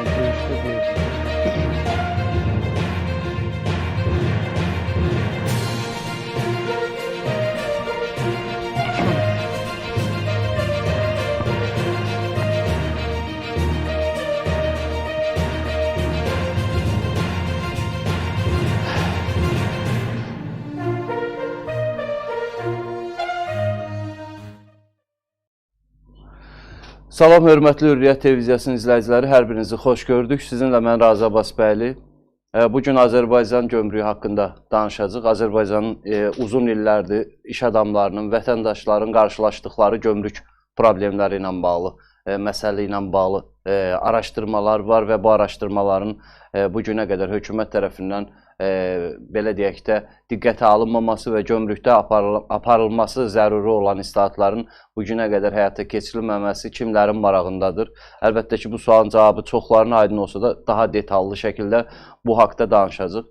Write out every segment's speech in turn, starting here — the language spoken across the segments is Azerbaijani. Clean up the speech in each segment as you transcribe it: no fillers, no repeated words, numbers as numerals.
Görüşte değil. Salam, hörmətli Hürriyyət televiziyasının izləyiciləri, hər birinizi xoş gördük. Sizinlə mən Razi Abbasbəyli. Bugün Azərbaycan gömrüyü haqqında danışacağıq. Azərbaycanın uzun illərdir iş adamlarının, vətəndaşların qarşılaşdıqları gömrük problemləri ilə bağlı, məsələ ilə bağlı araşdırmalar var və bu araşdırmaların bugünə qədər hökumət tərəfindən belə deyək də diqqətə alınmaması və gömrükdə aparılması zəruri olan islahatların bugünə qədər həyata keçirilməməsi kimlərin marağındadır? Əlbəttə ki, bu sualın cavabı çoxlarına aydın olsa da daha detallı şəkildə bu haqda danışacağıq.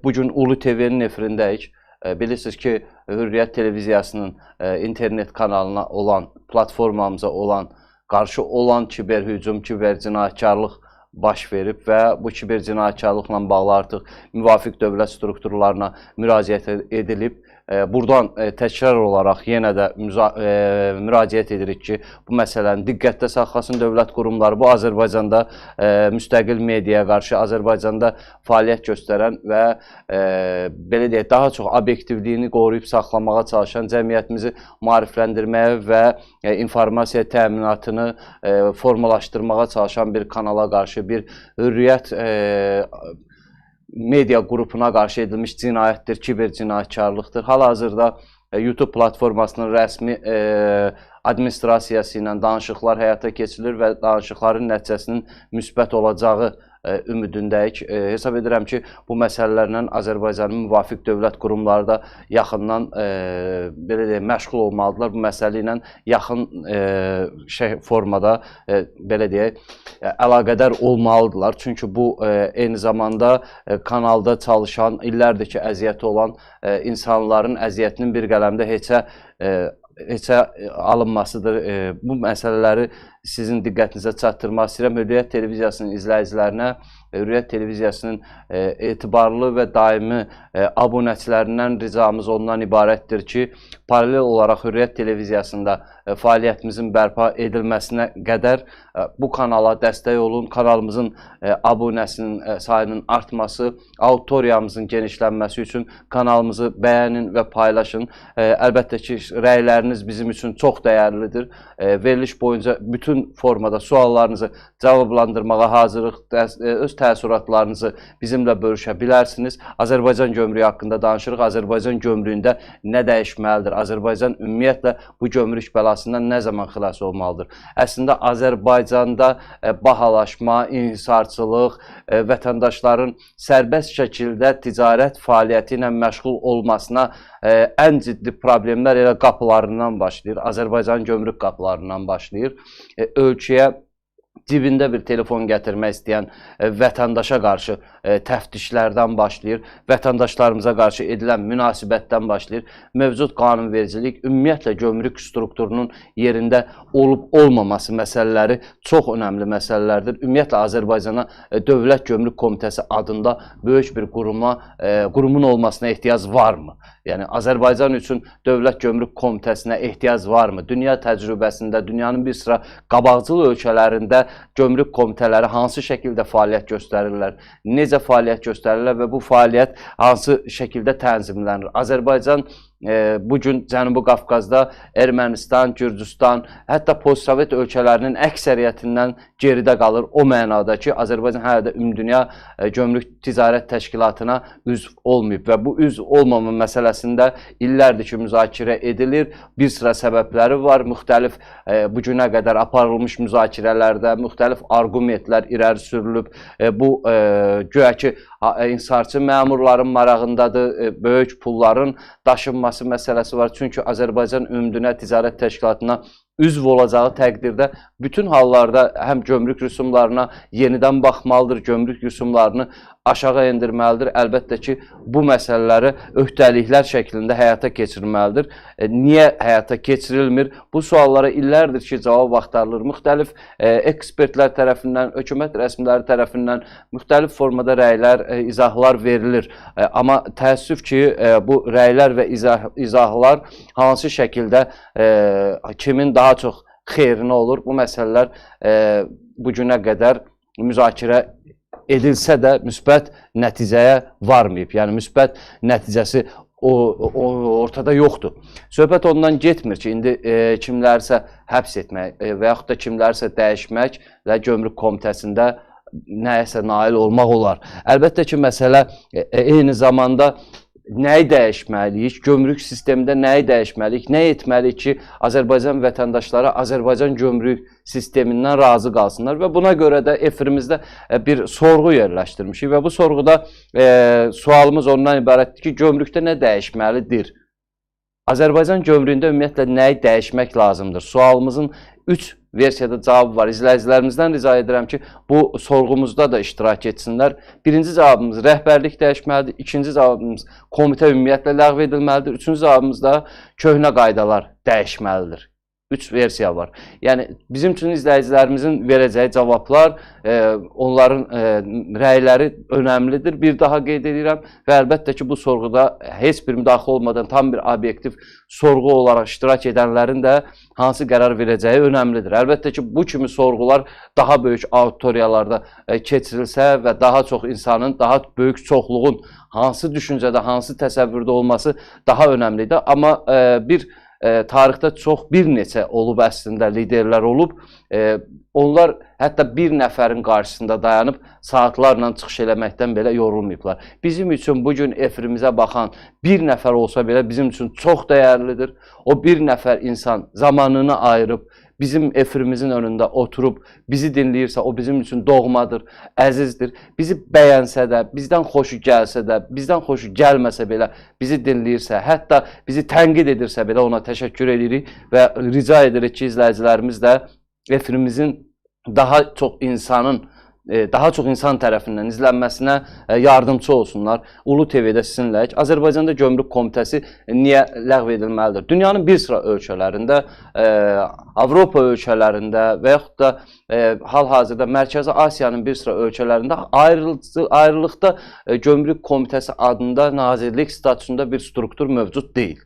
Bugün Ulu TV-nin efirindəyik. Bilirsiniz ki, Hürriyyət televiziyasının internet kanalına olan, platformamıza olan, qarşı olan kiber hücum, kiber cinayətkarlıq baş verib və bu kiber cinayətkarlıqla bağlı artıq müvafiq dövlət strukturlarına müraciət edilib. Buradan təkrar olaraq yenə də müraciət edirik ki, bu məsələni diqqətdə saxlasın dövlət qurumları. Bu, Azərbaycanda müstəqil mediaya qarşı, Azərbaycanda fəaliyyət göstərən və belə deyək, daha çox obyektivliyini qoruyub saxlamağa çalışan, cəmiyyətimizi maarifləndirməyə və informasiya təminatını formalaşdırmağa çalışan bir kanala qarşı, bir Hürriyyət media qrupuna qarşı edilmiş cinayətdir, kiber cinayətkarlıqdır. Hal-hazırda YouTube platformasının rəsmi administrasiyası ilə danışıqlar həyata keçirilir və danışıqların nəticəsinin müsbət olacağı ümidindəyik. Hesab edirəm ki, bu məsələlərlə Azərbaycanın müvafiq dövlət qurumları da yaxından belə deyək, məşğul olmalıdırlar. Bu məsələ ilə yaxın formada belə deyək, əlaqədar olmalıdırlar. Çünki bu eyni zamanda kanalda çalışan, illərdir ki, əziyyəti olan insanların əziyyətinin bir qələmdə heçə alınmasıdır. Bu məsələləri sizin diqqətinizə çatdırmaq istəyirəm. Hürriyyət televiziyasının izləyicilərinə, Hürriyyət televiziyasının etibarlı və daimi abunəçilərindən ricamız ondan ibarətdir ki, paralel olaraq Hürriyyət televiziyasında fəaliyyətimizin bərpa edilməsinə qədər bu kanala dəstək olun. Kanalımızın abunəsinin sayının artması, auditoriyamızın genişlənməsi üçün kanalımızı bəyənin və paylaşın. Əlbəttə ki, rəyləriniz bizim üçün çox dəyərlidir. Veriliş boyunca bütün formada suallarınızı cavablandırmağa hazırıq. Öz təəssüratlarınızı bizimlə bölüşə bilərsiniz. Azərbaycan gömrüyü haqqında danışırıq. Azərbaycan gömrüyündə nə dəyişməlidir? Azərbaycan ümumiyyətlə bu gömrük bəlasından nə zaman xilas olmalıdır? Əslində, Azərbaycanda bahalaşma, inhisarçılıq, vətəndaşların sərbəst şəkildə ticarət fəaliyyəti ilə məşğul olmasına ən ciddi problemlər elə qapılarından başlayır. Azərbaycan gömrük qapılarından başlayır. Ölkəyə cibində bir telefon gətirmək istəyən vətəndaşa qarşı təftişlərdən başlayır, vətəndaşlarımıza qarşı edilən münasibətdən başlayır. Mövcud qanunvericilik, ümumiyyətlə gömrük strukturunun yerində olub-olmaması məsələləri çox önəmli məsələlərdir. Ümumiyyətlə, Azərbaycana Dövlət Gömrük Komitəsi adında böyük bir qurumun olmasına ehtiyac varmı? Yəni, Azərbaycan üçün Dövlət Gömrük Komitəsinə ehtiyac varmı? Dünya təcrübəsində, dünyanın bir sıra qabaqcıl ölkələrində gömrük komitələri hansı şəkildə fəaliyyət göstərirlər? Necə fəaliyyət göstərirlər və bu fəaliyyət hansı şəkildə tənzimlənir? Azərbaycan bugün Cənubi Qafqazda Ermənistan, Gürcüstan, hətta postsovet ölkələrinin əksəriyyətindən geridə qalır. O mənada ki, Azərbaycan hələ də Ümumdünya Gömrük Ticarət Təşkilatına üzv olmayıb və bu üzv olmama məsələsində illərdir ki, müzakirə edilir. Bir sıra səbəbləri var. Müxtəlif bugünə qədər aparılmış müzakirələrdə müxtəlif arqumentlər irəli sürülüb. Bu, güya ki, insarçı məmurların marağındadır, böyük pulların daşınması məsələsi var. Çünki Azərbaycan Ümumdünya Ticarət Təşkilatına üzv olacağı təqdirdə bütün hallarda həm gömrük rüsumlarına yenidən baxmalıdır, gömrük rüsumlarını aşağı endirməlidir. Əlbəttə ki, bu məsələləri öhdəliklər şəklində həyata keçirməlidir. Niyə həyata keçirilmir? Bu suallara illərdir ki, cavab axtarılır. Müxtəlif ekspertlər tərəfindən, hökumət rəsmiləri tərəfindən müxtəlif formada rəylər, izahlar verilir. Amma təəssüf ki, bu rəylər və izahlar hansı şəkildə kimin daha çox xeyrinə olur? Bu məsələlər bu günə qədər müzakirə edilsə də müsbət nəticəyə varmayıb. Yəni, müsbət nəticəsi ortada yoxdur. Söhbət ondan getmir ki, indi kimlərsə həbs etmək və yaxud da kimlərsə dəyişməklə gömrük komitəsində nəyəsə nail olmaq olar. Əlbəttə ki, məsələ eyni zamanda nəyi dəyişməliyik, gömrük sistemində nəyi dəyişməliyik, nə etməliyik ki, Azərbaycan vətəndaşları Azərbaycan gömrük sistemindən razı qalsınlar və buna görə də efirimizdə bir sorğu yerləşdirmişik və bu sorğuda sualımız ondan ibarətdir ki, gömrükdə nə dəyişməlidir? Azərbaycan gömrüyündə ümumiyyətlə nəyi dəyişmək lazımdır? Sualımızın 3 versiyada cavabı var. İzləyicilərimizdən rica edirəm ki, bu sorğumuzda da iştirak etsinlər. Birinci cavabımız rəhbərlik dəyişməlidir. İkinci cavabımız komitə ümumiyyətlə ləğv edilməlidir. Üçüncü cavabımız da köhnə qaydalar dəyişməlidir. 3 versiya var. Yəni, bizim üçün izləyicilərimizin verəcəyi cavablar, onların rəyləri önəmlidir. Bir daha qeyd edirəm və əlbəttə ki, bu sorğuda heç bir müdaxilə olmadan tam bir obyektiv sorğu olaraq iştirak edənlərin də hansı qərar verəcəyi önəmlidir. Əlbəttə ki, bu kimi sorğular daha böyük auditoriyalarda keçirilsə və daha çox insanın, daha böyük çoxluğun hansı düşüncədə, hansı təsəvvürdə olması daha önəmlidir. Amma tarixdə çox bir neçə olub əslində liderlər olub. Onlar hətta bir nəfərin qarşısında dayanıb saatlarla çıxış eləməkdən belə yorulmayıblar. Bizim üçün bugün efirimizə baxan bir nəfər olsa belə bizim üçün çox dəyərlidir. O bir nəfər insan zamanını ayırıb, bizim efirimizin önündə oturub, bizi dinləyirsə, o bizim üçün doğmadır, əzizdir. Bizi bəyənsə də, bizdən xoşu gəlsə də, bizdən xoşu gəlməsə belə, bizi dinləyirsə, hətta bizi tənqid edirsə belə ona təşəkkür edirik və rica edirik ki, izləyicilərimiz də efirimizin daha çox insan tərəfindən izlənməsinə yardımcı olsunlar. Ulu TV-də sizinləyik. Azərbaycanda Gömrük Komitəsi niyə ləğv edilməlidir? Dünyanın bir sıra ölkələrində, Avropa ölkələrində və yaxud da hal-hazırda Mərkəzi Asiyanın bir sıra ölkələrində ayrılıqda Gömrük Komitəsi adında nazirlik statusunda bir struktur mövcud deyil.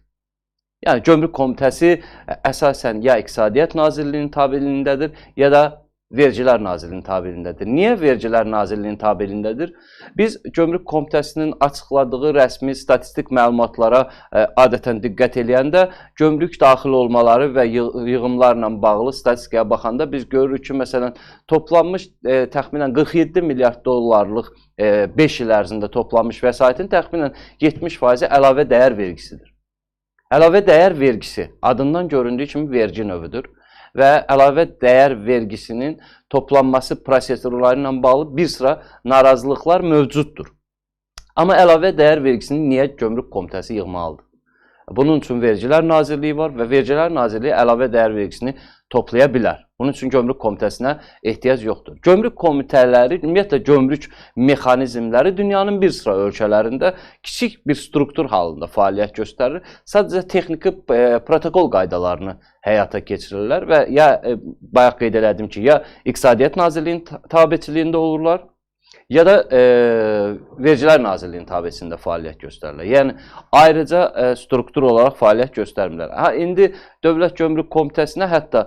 Yəni, Gömrük Komitəsi əsasən ya İqtisadiyyat Nazirliyinin tabeliyindədir, ya da Vergilər Nazirliyinin tabeliyindədir. Niyə Vergilər Nazirliyinin tabeliyindədir? Biz Gömrük Komitəsinin açıqladığı rəsmi statistik məlumatlara adətən diqqət eləyəndə, gömrük daxil olmaları və yığımlarla bağlı statistikaya baxanda biz görürük ki, məsələn, toplanmış təxminən 47 milyard dollarlıq 5 il ərzində toplanmış vəsaitin təxminən 70% əlavə dəyər vergisidir. Əlavə dəyər vergisi adından göründüyü kimi vergi növüdür və əlavə dəyər vergisinin toplanması prosedurları ilə bağlı bir sıra narazılıqlar mövcuddur. Amma əlavə dəyər vergisini niyə Gömrük Komitəsi yığmalıdır? Bunun üçün Vergilər Nazirliyi var və Vergilər Nazirliyi əlavə dəyər vergisini toplaya bilər. Bunun üçün Gömrük Komitəsinə ehtiyac yoxdur. Gömrük komitələri, ümumiyyətlə gömrük mexanizmləri dünyanın bir sıra ölkələrində kiçik bir struktur halında fəaliyyət göstərir. Sadəcə texniki protokol qaydalarını həyata keçirirlər və ya bayaq qeyd elədim ki, ya İqtisadiyyat Nazirliyinin tabeçiliyində olurlar, ya da Vergilər Nazirliyinin tabesində fəaliyyət göstərirlər. Yəni, ayrıca struktur olaraq fəaliyyət göstərmirlər. İndi Dövlət Gömrük Komitəsinə hətta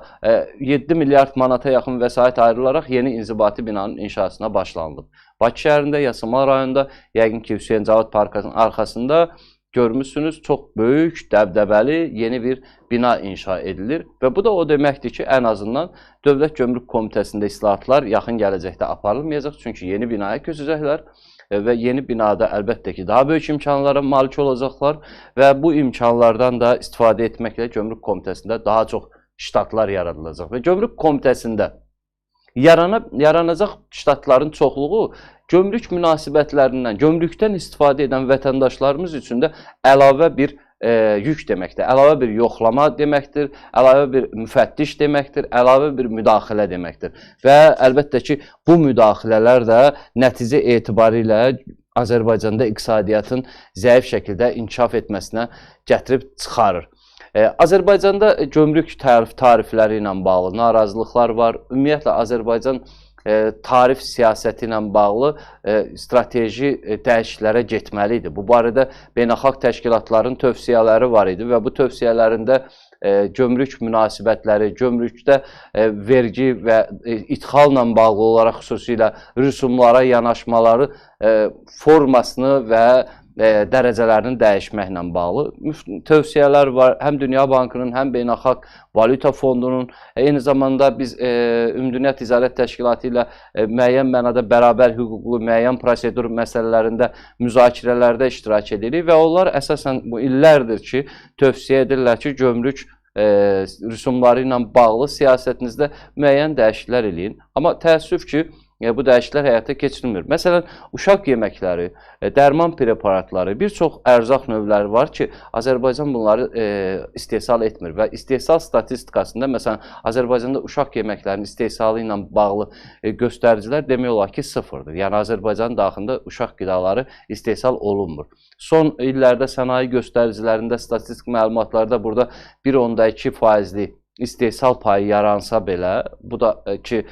7 milyard manata yaxın vəsait ayrılaraq yeni inzibati binanın inşasına başlanılıb. Bakı şəhərində, Yasamal rayonunda, yəqin ki, Hüseyin Cavad Parkının arxasında görmüşsünüz, çox böyük, dəbdəbəli yeni bir bina inşa edilir və bu da o deməkdir ki, ən azından Dövlət Gömrük Komitəsində islahatlar yaxın gələcəkdə aparılmayacaq, çünki yeni binaya köçəcəklər və yeni binada əlbəttə ki, daha böyük imkanlara malik olacaqlar və bu imkanlardan da istifadə etməklə Gömrük Komitəsində daha çox ştatlar yaradılacaq və Gömrük Komitəsində yaranacaq ştatların çoxluğu gömrük münasibətlərindən, gömrükdən istifadə edən vətəndaşlarımız üçün də əlavə bir yük deməkdir, əlavə bir yoxlama deməkdir, əlavə bir müfəttiş deməkdir, əlavə bir müdaxilə deməkdir. Və əlbəttə ki, bu müdaxilələr də nəticə etibarilə Azərbaycanda iqtisadiyyatın zəif şəkildə inkişaf etməsinə gətirib çıxarır. Azərbaycanda gömrük tarifləri ilə bağlı narazılıqlar var. Ümumiyyətlə, Azərbaycan tarif siyasəti ilə bağlı strateji dəyişikliklərə getməli idi. Bu barədə beynəlxalq təşkilatların tövsiyələri var idi və bu tövsiyələrində gömrük münasibətləri, gömrükdə vergi və idxalla bağlı olaraq xüsusilə rüsumlara yanaşmaları formasını və dərəcələrini dəyişməklə bağlı tövsiyələr var. Həm Dünya Bankının, həm Beynəlxalq Valyuta Fondunun, eyni zamanda biz Ümumdünya Ticarət Təşkilatı ilə müəyyən mənada bərabər hüquqlu, müəyyən prosedur məsələlərində müzakirələrdə iştirak edirik və onlar əsasən bu illərdir ki, tövsiyə edirlər ki, gömrük rüsumları ilə bağlı siyasətinizdə müəyyən dəyişikliklər eləyin. Amma təəssüf ki, bu dəyişikliklər həyata keçirilmir. Məsələn, uşaq yeməkləri, dərman preparatları, bir çox ərzaq növləri var ki, Azərbaycan bunları istehsal etmir və istehsal statistikasında, məsələn, Azərbaycanda uşaq yeməklərinin istehsalı ilə bağlı göstəricilər demək olar ki, sıfırdır. Yəni, Azərbaycanın daxilində uşaq qidaları istehsal olunmur. Son illərdə sənaye göstəricilərində, statistik məlumatlarda burada 1,2% istehsal payı yaransa belə, bu da ki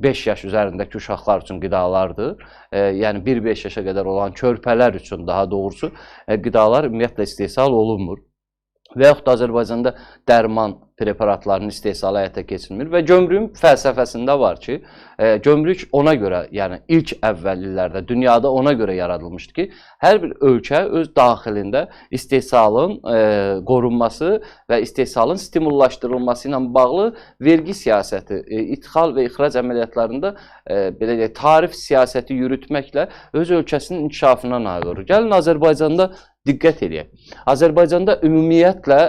5 yaş üzərindəki uşaqlar üçün qidalardır. Yəni 1-5 yaşa qədər olan körpələr üçün daha doğrusu qidalar ümumiyyətlə istehsal olunmur. Və yaxud da Azərbaycanda dərman preparatlarının istehsalı həyata keçirilmir və gömrüyün fəlsəfəsində var ki, gömrük ona görə, yəni ilk əvvəl illərdə dünyada ona görə yaradılmışdı ki, hər bir ölkə öz daxilində istehsalın qorunması və istehsalın stimullaşdırılması ilə bağlı vergi siyasəti, idxal və ixrac əməliyyatlarında belə deyək, tarif siyasəti yürütməklə öz ölkəsinin inkişafına nail olur. Gəlin Azərbaycanda diqqət edək. Azərbaycanda ümumiyyətlə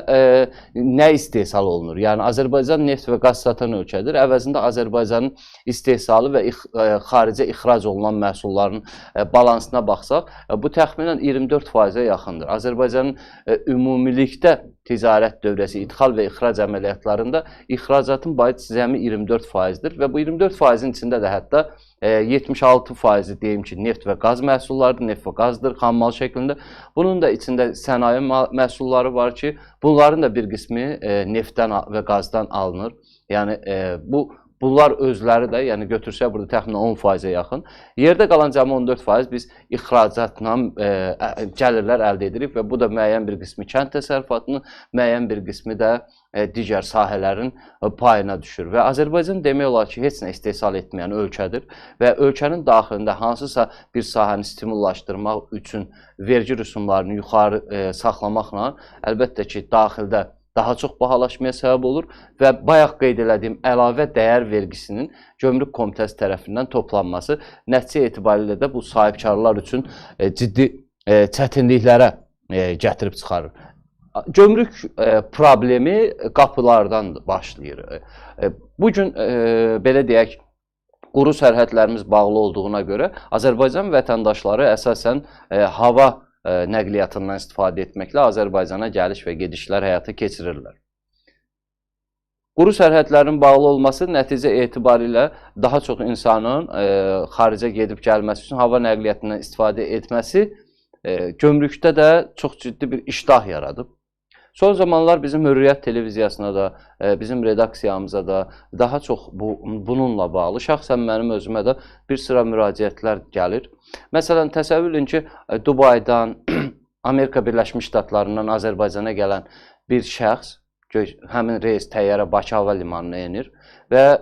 nə istehsal olunur? Yəni, Azərbaycan neft və qaz satan ölkədir. Əvəzində Azərbaycanın istehsalı və xaricə ixrac olunan məhsulların balansına baxsaq, bu təxminən 24%-ə yaxındır. Azərbaycanın ümumilikdə ticarət dövrəsi, idxal və ixrac əməliyyatlarında ixracatın payı cəmi 24%-dir və bu 24%-in içində də hətta 76% deyim ki, neft və qaz məhsullarıdır, neft və qazdır, xammal şəklində. Bunun da içində sənaye məhsulları var ki, bunların da bir qismi neftdən və qazdan alınır. Yəni, bunlar özləri də, yəni götürsək burada təxminən 10%-ə yaxın. Yerdə qalan cəmi 14% biz ixracatla gəlirlər əldə edirik və bu da müəyyən bir qismi kənd təsərrüfatının, müəyyən bir qismi də digər sahələrin payına düşür. Və Azərbaycan demək olar ki, heç nə istehsal etməyən ölkədir və ölkənin daxilində hansısa bir sahəni stimullaşdırmaq üçün vergi rüsumlarını yuxarı saxlamaqla əlbəttə ki, daxildə daha çox bahalaşmaya səbəb olur və bayaq qeyd elədiyim əlavə dəyər vergisinin Gömrük Komitəsi tərəfindən toplanması nəticə etibarilə də bu sahibkarlar üçün ciddi çətinliklərə gətirib çıxarır. Gömrük problemi qapılardan başlayır. Bugün belə deyək, quru sərhədlərimiz bağlı olduğuna görə Azərbaycan vətəndaşları əsasən hava nəqliyyatından istifadə etməklə Azərbaycana gəliş və gedişlər həyata keçirirlər. Quru sərhədlərin bağlı olması nəticə etibarilə daha çox insanın xaricə gedib gəlməsi üçün hava nəqliyyatından istifadə etməsi gömrükdə də çox ciddi bir iştah yaradıb. Son zamanlar bizim Hürriyyət televiziyasına da, bizim redaksiyamıza da daha çox bununla bağlı, şəxsən mənim özümə də bir sıra müraciətlər gəlir. Məsələn, təsəvvür edin ki, Dubaydan, Amerika Birləşmiş Ştatlarından Azərbaycana gələn bir şəxs, həmin reys təyyarə Bakı hava limanına enir və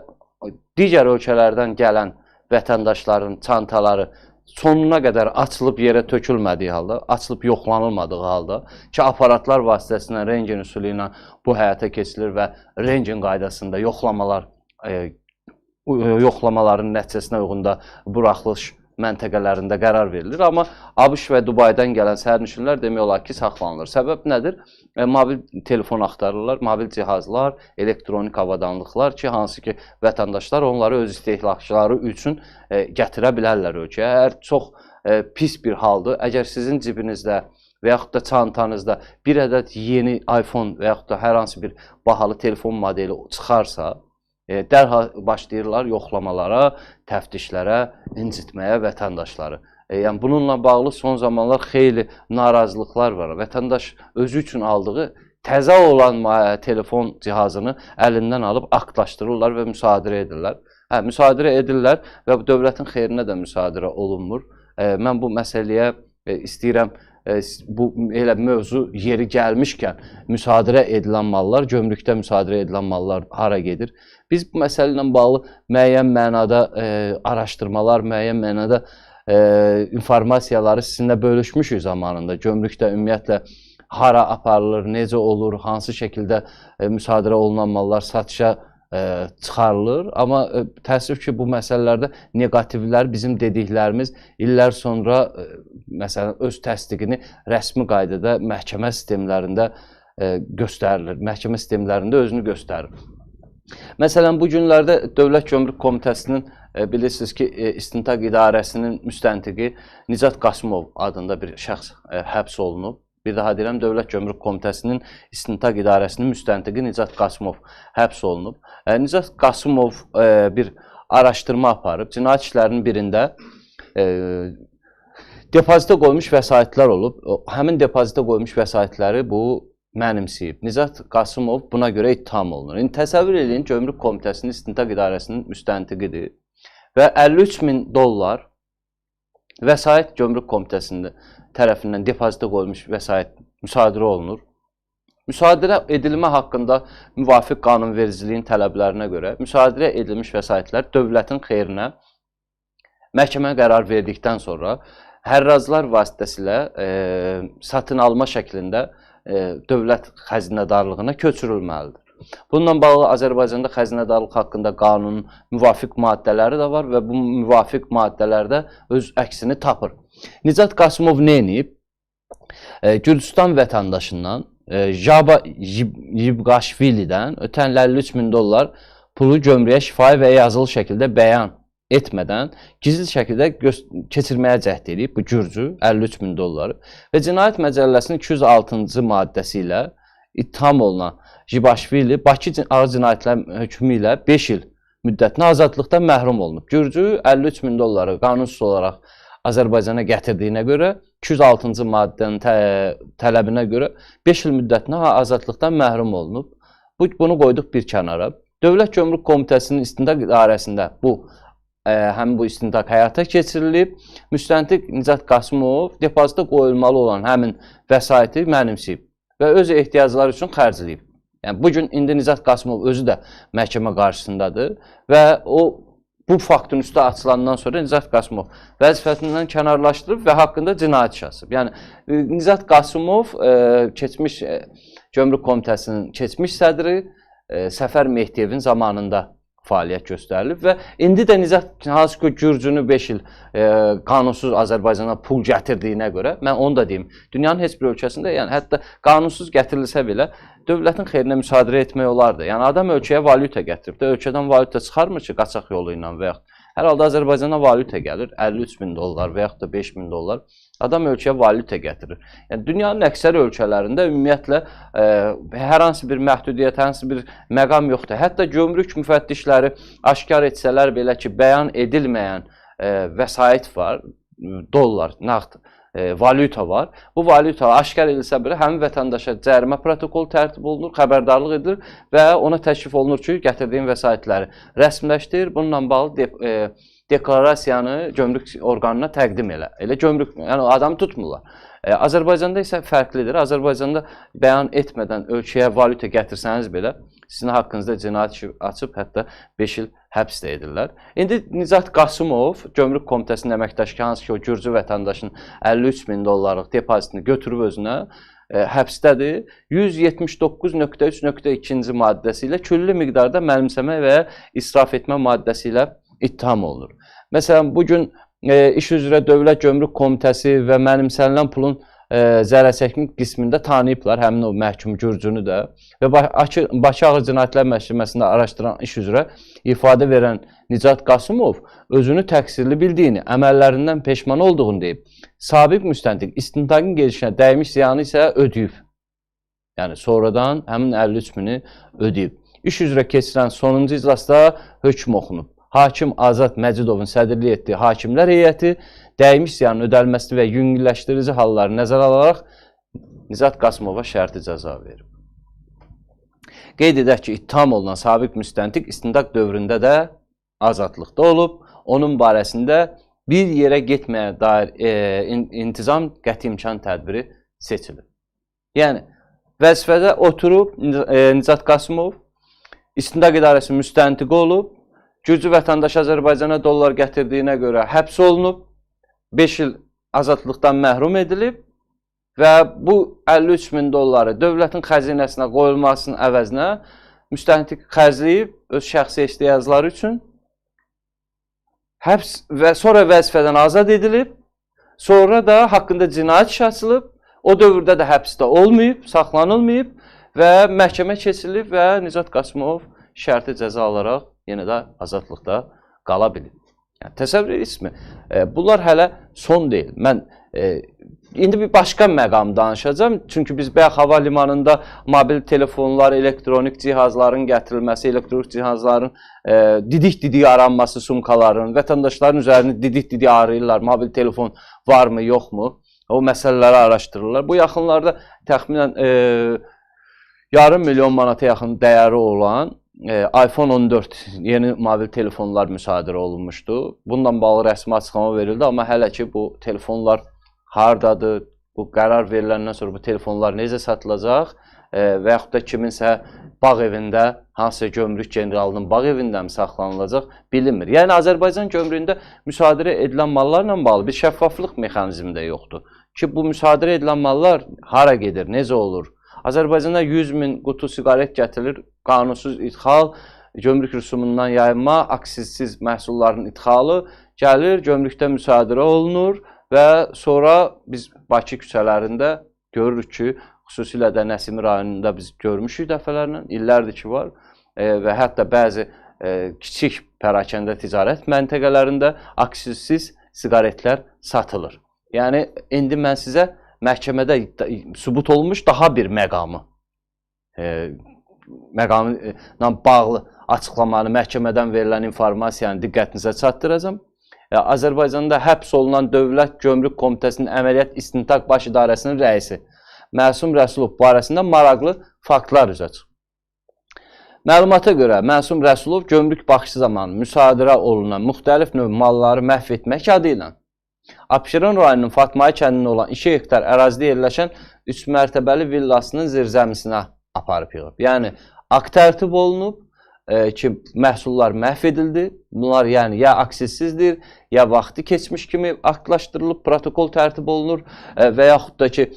digər ölkələrdən gələn vətəndaşların çantaları sonuna qədər açılıb yerə tökülmədiyi halda, açılıb yoxlanılmadığı halda ki, aparatlar vasitəsilə rentgen üsulu ilə bu həyata keçilir və rentgen qaydasında yoxlamaların nəticəsinə uyğun da buraxılış məntəqələrində qərar verilir. Amma ABŞ və Dubaydan gələn sərnişinlər demək olar ki, saxlanılır. Səbəb nədir? Mobil telefon axtarırlar, mobil cihazlar, elektronik avadanlıqlar ki, hansı ki, vətəndaşlar onları öz istehlakçıları üçün gətirə bilərlər ölkəyə. Əgər çox pis bir haldır, əgər sizin cibinizdə və yaxud da çantanızda bir ədəd yeni iPhone və yaxud da hər hansı bir bahalı telefon modeli çıxarsa, dərhal başlayırlar yoxlamalara, təftişlərə, incitməyə vətəndaşları. Yəni bununla bağlı son zamanlar xeyli narazılıqlar var. Vətəndaş özü üçün aldığı təzə olan telefon cihazını əlindən alıb aktlaşdırırlar və müsadirə edirlər. Müsadirə edirlər və dövlətin xeyrinə də müsadirə olunmur. Mən bu məsələyə istəyirəm, bu elə mövzu yeri gəlmişkən müsadirə edilən mallar, gömrükdə müsadirə edilən mallar hara gedir? Biz bu məsələ ilə bağlı müəyyən mənada araşdırmalar, müəyyən mənada informasiyaları sizinlə bölüşmüşük zamanında. Gömrükdə ümumiyyətlə hara aparılır, necə olur, hansı şəkildə müsadirə olunan mallar satışa çıxarılır. Amma təəssüf ki, bu məsələlərdə negativlər, bizim dediklərimiz illər sonra məsələn öz təsdiqini rəsmi qaydada məhkəmə sistemlərində göstərilir. Məhkəmə sistemlərində özünü göstərir. Məsələn, bu günlərdə Dövlət Gömrük Komitəsinin bilirsiniz ki, İstintaq İdarəsinin müstəntiqi Nicat Qasımov adında bir şəxs həbs olunub. Bir daha deyirəm, Dövlət Gömrük Komitəsinin İstintaq İdarəsinin müstəntiqi Nicat Qasımov həbs olunub. Nicat Qasımov bir araşdırma aparıb. Cinayət işlərinin birində depozitə qoymuş vəsaitlər olub. Həmin depozitə qoymuş vəsaitləri bu mənimsəyib. Nicat Qasımov buna görə ittiham olunur. İndi təsəvvür edin, Gömrük Komitəsinin İstintaq İdarəsinin müstəntiqidir və 53 min dollar vəsait Gömrük Komitəsində tərəfindən depozitə qoyulmuş vəsait müsadirə olunur. Müsadirə edilmə haqqında müvafiq qanunvericiliyin tələblərinə görə müsadirə edilmiş vəsaitlər dövlətin xeyrinə məhkəmə qərar verdikdən sonra hərrazlar vasitəsilə satın alma şəklində dövlət xəzinədarlığına köçürülməlidir. Bununla bağlı Azərbaycanda xəzinədarlıq haqqında qanunun müvafiq maddələri də var və bu müvafiq maddələrdə öz əksini tapır. Nicat Qasımov nə edib? Gürcüstan vətəndaşından Jaba Yibqaşvilidən ötən 53 min dollar pulu gömrüyə şifahi və yazılı şəkildə bəyan etmədən gizli şəkildə keçirməyə cəhd edib bu gürcü 53 min dolları və Cinayət Məcəlləsinin 206-cı maddəsi ilə ittiham olunan Jibaşvili Bakı Ağır Cinayətlər hökmü ilə 5 il müddətinə azadlıqdan məhrum olunub. Gürcü 53 min dolları qanunsuz olaraq Azərbaycana gətirdiyinə görə 206-cı maddənin tələbinə görə 5 il müddətinə azadlıqdan məhrum olunub. Bunu qoyduq bir kənara. Dövlət Gömrük Komitəsinin İstintaq İdarəsində həmin bu istintaq həyata keçirilib. Müstəntiq Nicat Qasımov depozitə qoyulmalı olan həmin vəsaiti mənimsəyib və öz ehtiyacları üçün xərcləyib. Yəni, bugün indi Nicat Qasımov özü də məhkəmə qarşısındadır və bu faktın üstü açılandan sonra Nicat Qasımov vəzifəsindən kənarlaşdırıb və haqqında cinayət işi açıb. Yəni, Nicat Qasımov keçmiş Gömrük Komitəsinin keçmiş sədri Səfər Mehdiyevin zamanında fəaliyyət göstərilib və indi də Nicat hansı ki gürcünü 5 il qanunsuz Azərbaycana pul gətirdiyinə görə, mən onu da deyim, dünyanın heç bir ölkəsində, yəni hətta qanunsuz gətirilsə belə dövlətin xeyrinə müsadirə etmək olardı. Yəni adam ölkəyə valyuta gətirib də, ölkədən valyuta çıxarmır ki, qaçaq yolu ilə və yaxud hər halda Azərbaycana valyuta gəlir, 53 min dollar və yaxud da 5 min dollar. Adam ölkəyə valyuta gətirir. Yəni, dünyanın əksər ölkələrində ümumiyyətlə hər hansı bir məhdudiyyət, hər hansı bir məqam yoxdur. Hətta gömrük müfəttişləri aşkar etsələr belə ki, bəyan edilməyən vəsait var, dollar, nağd, valyuta var. Bu valyuta aşkar edilsə belə həmin vətəndaşa cərimə protokolu tərtib olunur, xəbərdarlıq edilir və ona təklif olunur ki, gətirdiyin vəsaitləri rəsmiləşdir. Bununla bağlı deklarasiyanı gömrük orqanına təqdim elə. Elə gömrük, yəni adamı tutmurlar. Azərbaycanda isə fərqlidir. Azərbaycanda bəyan etmədən ölkəyə valyuta gətirsəniz belə, sizin haqqınızda cinayət işi açıb, hətta 5 il həbs də edirlər. İndi Nicat Qasımov, Gömrük Komitəsinin əməkdaşı, hansı ki, o gürcü vətəndaşın 53 min dollarlıq depozitini götürüb özünə, həbsdədir. 179.3.2-ci maddəsi ilə külli miqdarda mənimsəmə və israf etmə maddəsi ilə ittiham olunur. Məsələn, bugün iş üzrə Dövlət Gömrük Komitəsi və mənimsənilən pulun zərərçəkmiş qismində tanıyıblar, həmin o məhkum Gürcünü də və Bakı Ağır Cinayətlər Məhkəməsində araşdıran iş üzrə ifadə verən Nicat Qasımov özünü təqsirli bildiyini, əməllərindən peşman olduğunu deyib. Sabiq müstəntiq istintaqın gedişinə dəymiş ziyanı isə ödəyib. Yəni, sonradan həmin 53.000-i ödəyib. İş üzrə keçirilən sonuncu iclasda hökm oxunub. Hakim Azad Məcidovun sədrlik etdiyi hakimlər heyəti dəymiş ziyanın ödəlməsini və yüngülləşdirici halları nəzərə alaraq Nicat Qasımova şərti cəza verib. Qeyd edək ki, ittiham olunan sabiq müstəntiq istintaq dövründə də azadlıqda olub. Onun barəsində bir yerə getməyə dair intizam qəti imkan tədbiri seçilib. Yəni, vəzifədə oturub Nicat Qasımov istintaq idarəsinin müstəntiqi olub, Gürcü vətəndaş Azərbaycana dollar gətirdiyinə görə həbs olunub, 5 il azadlıqdan məhrum edilib və bu 53.000 dolları dövlətin xəzinəsinə qoyulmasının əvəzinə müstəntiq xərcləyib öz şəxsi ehtiyacları üçün həbs və sonra vəzifədən azad edilib, sonra da haqqında cinayət işi açılıb, o dövrdə də həbsdə olmayıb, saxlanılmayıb və məhkəmə keçirilib və Nicat Qasımov şərti cəza alaraq yenə də azadlıqda qala bilib. Yəni, təsəvvür edirsizmi? Bunlar hələ son deyil. Mən indi bir başqa məqam danışacağım. Çünki biz bayaq hava limanında mobil telefonlar, elektronik cihazların gətirilməsi, elektronik cihazların didik-didik aranması, sumkaların, vətəndaşların üzərini didik-didik arayırlar. Mobil telefon varmı, yoxmu? O məsələləri araşdırırlar. Bu yaxınlarda təxminən yarım milyon manata yaxın dəyəri olan iPhone 14 yeni mobil telefonlar müsadirə olunmuşdu. Bundan bağlı rəsmi açıqlama verildi, amma hələ ki bu telefonlar hardadır, bu qərar veriləndən sonra bu telefonlar necə satılacaq və yaxud da kiminsə bağ evində, hansısa gömrük generalının bağ evində mi saxlanılacaq bilinmir. Yəni, Azərbaycan gömrüyündə müsadirə edilən mallarla bağlı bir şəffaflıq mexanizmi də yoxdur. Ki, bu müsadirə edilən mallar hara gedir, necə olur? Azərbaycanda 100.000 qutu siqaret gətirilir, qanunsuz idxal, gömrük rüsumundan yayınma, aksizsiz məhsulların idxalı gəlir, gömrükdə müsadirə olunur və sonra biz Bakı küçələrində görürük ki, xüsusilə də Nəsimi rayonunda biz görmüşük dəfələrlə, illərdir ki var və hətta bəzi kiçik pərakəndə ticarət məntəqələrində aksizsiz siqaretlər satılır. Yəni, indi mən sizə məhkəmədə sübut olunmuş daha bir məqamla bağlı açıqlamanı, məhkəmədən verilən informasiyanı diqqətinizə çatdıracağım. Azərbaycanda həbs olunan Dövlət Gömrük Komitəsinin Əməliyyat İstintaq Baş İdarəsinin rəisi Məsum Rəsulov barəsində maraqlı faktlar üzə çıxıb. Məlumata görə Məsum Rəsulov gömrük baxışı zamanı müsadirə olunan müxtəlif növ malları məhv etmək adı ilə Abşeron rayonunun Fatmay kəndində olan 2 hektar ərazidə yerləşən 3 mərtəbəli villasının zirzəmisinə aparıb yığıb. Yəni, akt tərtib olunub ki, məhsullar məhv edildi. Bunlar yəni ya aksizsizdir, ya vaxtı keçmiş kimi aktlaşdırılıb, protokol tərtib olunur və yaxud da ki,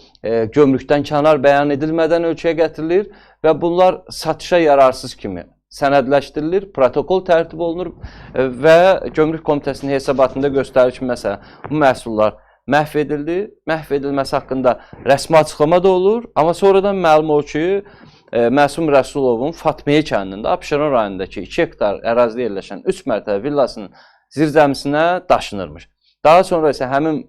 gömrükdən kənar bəyan edilmədən ölkəyə gətirilir və bunlar satışa yararsız kimi sənədləşdirilir, protokol tərtib olunur və Gömrük Komitəsinin hesabatında göstərir ki, məsələn, bu məhsullar məhv edildi. Məhv edilməsi haqqında rəsmi açıqlama da olur, amma sonradan məlum olur ki, Məsum Rəsulovun Fatmiyə kəndində, Abşeron rayonundakı 2 hektar ərazidə yerləşən 3 mərtəbə villasının zirzəmisinə daşınırmış. Daha sonra isə həmin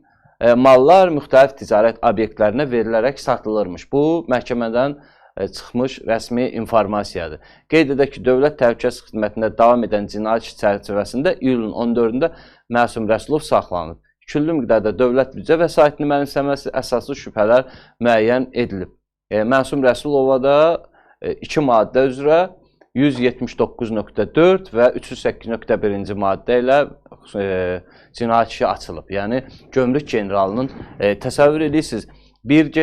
mallar müxtəlif ticarət obyektlərinə verilərək satılırmış. Bu, məhkəmədən çıxmış rəsmi informasiyadır. Qeyd edək ki, Dövlət Təhlükəsizlik Xidmətində davam edən cinayət işi çərçivəsində iyulun 14-də Məsum Rəsulov saxlanılıb. Küllü miqdarda dövlət büdcə vəsaitini mənimsəməsi əsaslı şübhələr müəyyən edilib. Məsum Rəsulova da 2 maddə üzrə 179.4 və 308.1-ci maddə ilə cinayət işi açılıb. Yəni, gömrük generalının təsəvvür edirsiniz, bir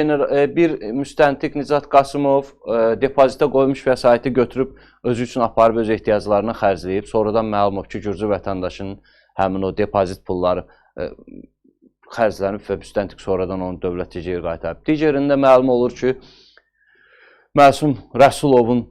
müstəntiq Nicat Qasımov depozitə qoymuş vəsaiti götürüb özü üçün aparıb öz ehtiyaclarını xərcləyib. Sonradan məlum olub ki, Gürcü vətəndaşının həmin o depozit pulları xərclənib və müstəntiq sonradan onu dövlətçi geri qaytarıb. Digərində məlum olur ki, Məsum Rəsulovun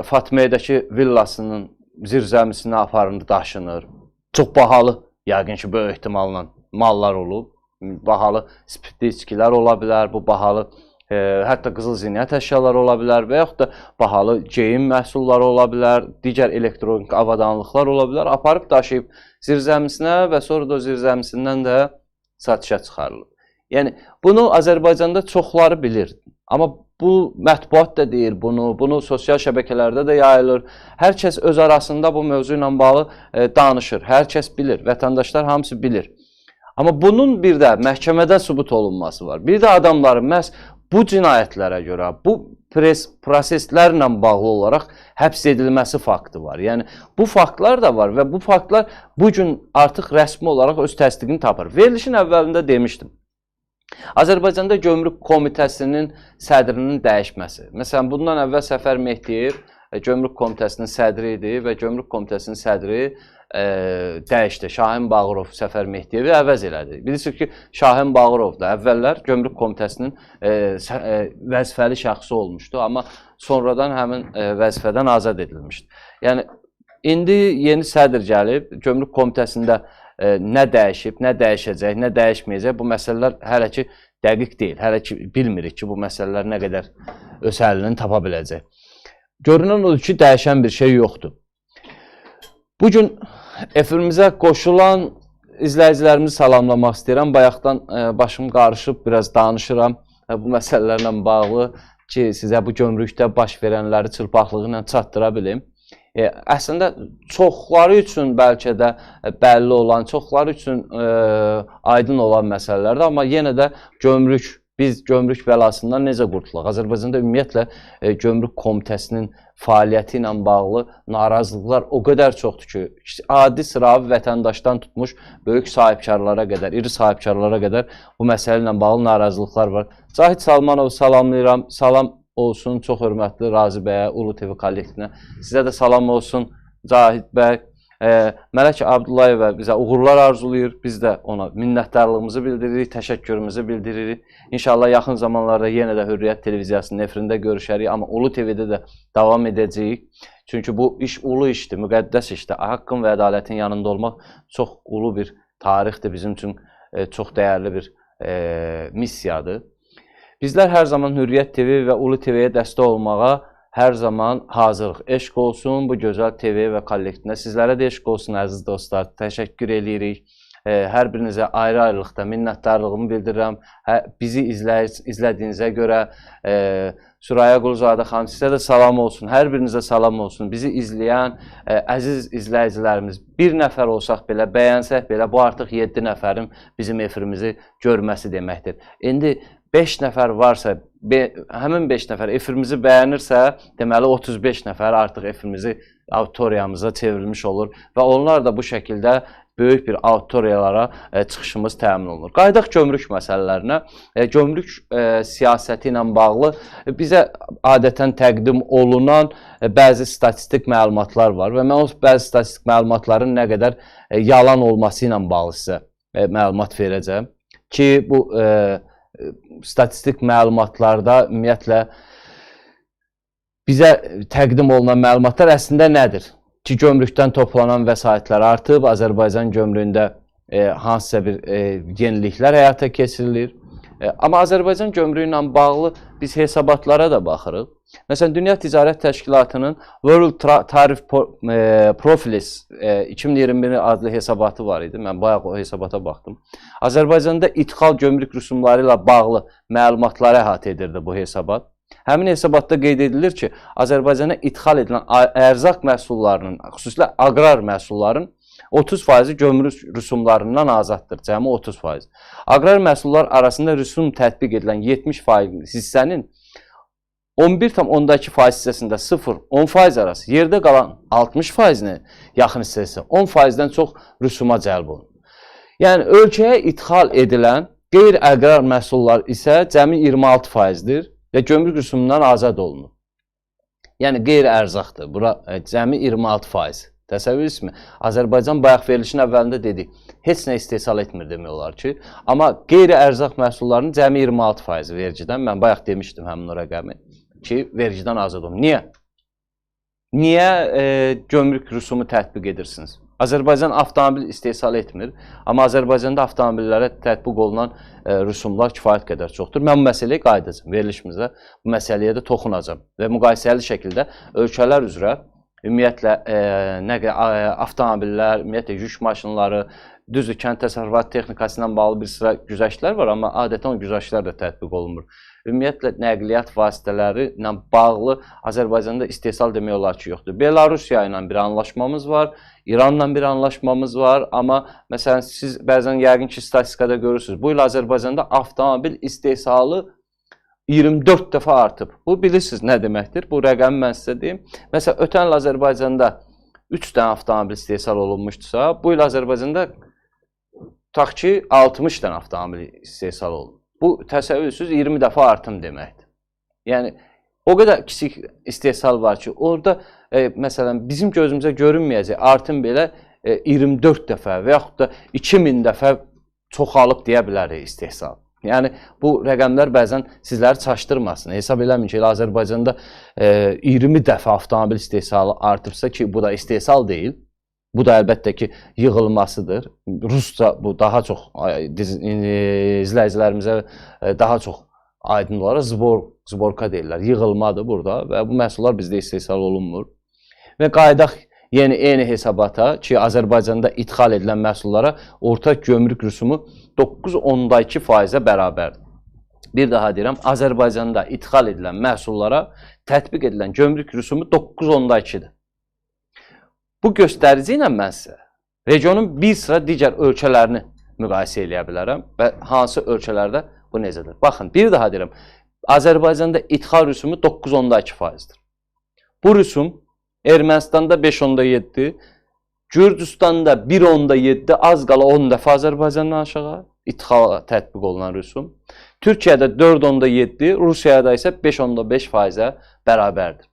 Fatmiyədəki villasının zirzəmisinə aparında daşınır. Çox bahalı, yəqin ki, böyük ehtimalla mallar olub. bahalı spirtli içkilər ola bilər, bu bahalı hətta qızıl zinət əşyaları ola bilər və yaxud da bahalı geyim məhsulları ola bilər, digər elektronik avadanlıqlar ola bilər, aparıb daşıyıb zirzəmisinə və sonra da o zirzəmisindən də satışa çıxarılır. Yəni, bunu Azərbaycanda çoxları bilir. Amma bu mətbuat da deyir bunu sosial şəbəkələrdə də yayılır. Hər kəs öz arasında bu mövzu ilə bağlı danışır. Hər kəs bilir, vətəndaşlar hamısı bilir. Amma bunun bir də məhkəmədə sübut olunması var. Bir də adamların məhz bu cinayətlərə görə, bu proseslərlə bağlı olaraq həbs edilməsi faktı var. Yəni, bu faktlar da var və bu faktlar bugün artıq rəsmi olaraq öz təsdiqini tapır. Verilişin əvvəlində demişdim. Azərbaycanda Gömrük Komitəsinin sədrinin dəyişməsi. Məsələn, bundan əvvəl Səfər Mehdiyev Gömrük Komitəsinin sədri idi və Gömrük Komitəsinin sədri dəyişdi. Şahin Bağırov Səfər Mehdiyevi əvəz elədi. Bilirsiniz ki, Şahin Bağırov da əvvəllər Gömrük Komitəsinin vəzifəli şəxsi olmuşdu, amma sonradan həmin vəzifədən azad edilmişdi. Yəni, indi yeni sədr gəlib, Gömrük Komitəsində nə dəyişib, nə dəyişəcək, nə dəyişməyəcək, bu məsələlər hələ ki dəqiq deyil. Hələ ki bilmirik ki, bu məsələlər nə qədər öz həllini tapa biləcək. Görünən odur ki, dəyişən bir şey yoxdur. Bugün efirimizə qoşulan izləyicilərimizi salamlamaq istəyirəm. Bayaqdan başım qarışıb, biraz danışıram bu məsələlərlə bağlı ki, sizə bu gömrükdə baş verənləri çılpaqlığı ilə çatdıra bilim. Əslində, çoxları üçün bəlkə də bəlli olan, çoxları üçün aydın olan məsələlərdir, amma yenə də biz gömrük bəlasından necə qurtulaq? Azərbaycanda ümumiyyətlə Gömrük Komitəsinin fəaliyyəti ilə bağlı narazılıqlar o qədər çoxdur ki, adi sıravi vətəndaşdan tutmuş böyük sahibkarlara qədər, iri sahibkarlara qədər bu məsələ ilə bağlı narazılıqlar var. Cahid Salmanov salamlayıram, salam olsun, çox hörmətli Razi bəyə, Ulu TV kollektivinə. Sizə də salam olsun Cahid bəy. Mələk Abdullayevə bizə uğurlar arzulayır. Biz də ona minnətdarlığımızı bildiririk, təşəkkürümüzü bildiririk. İnşallah yaxın zamanlarda yenə də Hürriyyət televiziyasının efirində görüşərik, amma Ulu TV-də də davam edəcəyik. Çünki bu iş ulu işdir, müqəddəs işdir. Haqqın və ədalətin yanında olmaq çox ulu bir tarixdir, bizim üçün çox dəyərli bir missiyadır. Bizlər hər zaman Hürriyyət TV və Ulu TV-yə dəstək olmağa hər zaman hazırıq. Eşq olsun bu gözəl TV və kollektivinə. Sizlərə də eşq olsun əziz dostlar. Təşəkkür edirik. Hər birinizə ayrı-ayrılıqda minnətdarlığımı bildirirəm. Bizi izlədiyinizə görə Süraya Quluzadə xanım, sizə də salam olsun. Hər birinizə salam olsun. Bizi izləyən əziz izləyicilərimiz, bir nəfər olsaq belə, bəyənsək belə, bu artıq 7 nəfərin bizim efirimizi görməsi deməkdir. İndi 5 nəfər varsa, həmin 5 nəfər efirimizi bəyənirsə, deməli 35 nəfər artıq efirimizi auditoriyamıza çevrilmiş olur və onlar da bu şəkildə böyük bir auditoriyalara çıxışımız təmin olunur. Qaydaq gömrük məsələlərinə, gömrük siyasəti ilə bağlı bizə adətən təqdim olunan bəzi statistik məlumatlar var və mən o bəzi statistik məlumatların nə qədər yalan olması ilə bağlı sizə məlumat verəcəm ki, bu statistik məlumatlarda ümumiyyətlə bizə təqdim olunan məlumatlar əslində nədir? Ki, gömrükdən toplanan vəsaitlər artıb, Azərbaycan gömrüyündə hansısa bir yeniliklər həyata keçirilir. Amma Azərbaycan gömrüyü ilə bağlı biz hesabatlara da baxırıq. Məsələn, Dünya Ticarət Təşkilatının World Tariff Profiles 2021 adlı hesabatı var idi. Mən bayaq o hesabata baxdım. Azərbaycanda idxal gömrük rüsumları ilə bağlı məlumatları əhatə edirdi bu hesabat. Həmin hesabatda qeyd edilir ki, Azərbaycana idxal edilən ərzaq məhsullarının, xüsusilə aqrar məhsulların 30% gömrük rüsumlarından azaddır, cəmi 30%. Aqrar məhsullar arasında rüsum tətbiq edilən 70% hissənin 11,2% hissəsində 0-10% arası, yerdə qalan 60%-ni yaxın hissəsi 10%-dən çox rüsuma cəlb olunur. Yəni, ölkəyə idxal edilən qeyri-əqrar məhsullar isə cəmi 26%-dir və gömrük rüsumundan azad olunur. Yəni, qeyri-ərzaqdır. Bura cəmi 26%. Təsəvvür Azərbaycan bayaq verilişin əvvəlində dedik, heç nə istehsal etmir demək olar ki, amma qeyri-ərzaq məhsullarının cəmi 26% vergiden, mən bayaq demişdim həmin o rəqəmi ki, vergiden azad olunur. Niyə? Niyə gömrük rüsumu tətbiq edirsiniz? Azərbaycan avtomobil istehsal etmir, amma Azərbaycanda avtomobillərə tətbiq olunan rüsumlar kifayət qədər çoxdur. Mən bu məsələyə qayıdacağam, verilişimizdə bu məsələyə də toxunacağam və müqayisəli şəkildə ölkələr üzrə ümumiyyətlə avtomobillər, ümumiyyətlə yük maşınları, düzdür, kənd təsərrüfatı texnikası ilə bağlı bir sıra güzəştlər var, amma adətən o güzəştlər də tətbiq olunmur. Ümumiyyətlə, nəqliyyat vasitələri ilə bağlı Azərbaycanda istehsal demək olar ki, yoxdur. Belarusiya ilə bir anlaşmamız var, İranla bir anlaşmamız var, amma məsələn, siz bəzən yəqin ki, statistikada görürsünüz. Bu il Azərbaycanda avtomobil istehsalı 24 dəfə artıb. Bu, bilirsiniz nə deməkdir? Bu rəqəmi mən sizə deyim. Məsələn, ötən il Azərbaycanda 3 dənə avtomobil istehsal olunmuşdursa, bu il Azərbaycanda tutaq ki, 60 dənə avtomobil istehsal olunur. Bu, təsəvvürsüz 20 dəfə artım deməkdir. Yəni, o qədər kiçik istehsal var ki, orada, məsələn, bizim gözümüzə görünməyəcək artım belə 24 dəfə və yaxud da 2000 dəfə çoxalıb deyə bilərik istehsal. Yəni, bu rəqəmlər bəzən sizləri çaşdırmasın. Hesab eləmin ki, Azərbaycanda 20 dəfə avtomobil istehsalı artıbsa ki, bu da istehsal deyil. Bu da əlbəttə ki, yığılmasıdır. Rusca bu daha çox izləyicilərimizə daha çox aydın olaraq zborka deyirlər. Yığılmadır burada və bu məhsullar bizdə istehsal olunmur. Və qayıdaq eyni hesabata ki, Azərbaycanda idxal edilən məhsullara orta gömrük rüsumu 9,2%-ə bərabərdir. Bir daha deyirəm, Azərbaycanda idxal edilən məhsullara tətbiq edilən gömrük rüsumu 9,2-dir. Bu göstərici ilə mən sizə regionun bir sıra digər ölkələrini müqayisə eləyə bilərəm və hansı ölkələrdə bu necədir. Baxın, bir daha deyirəm, Azərbaycanda idxal rüsumu 9,2%-dir. Bu rüsum Ermənistanda 5,7, Gürcüstanda 1,7, az qala 10 dəfə Azərbaycandan aşağı idxala tətbiq olunan rüsum. Türkiyədə 4,7, Rusiyada isə 5,5%-ə bərabərdir.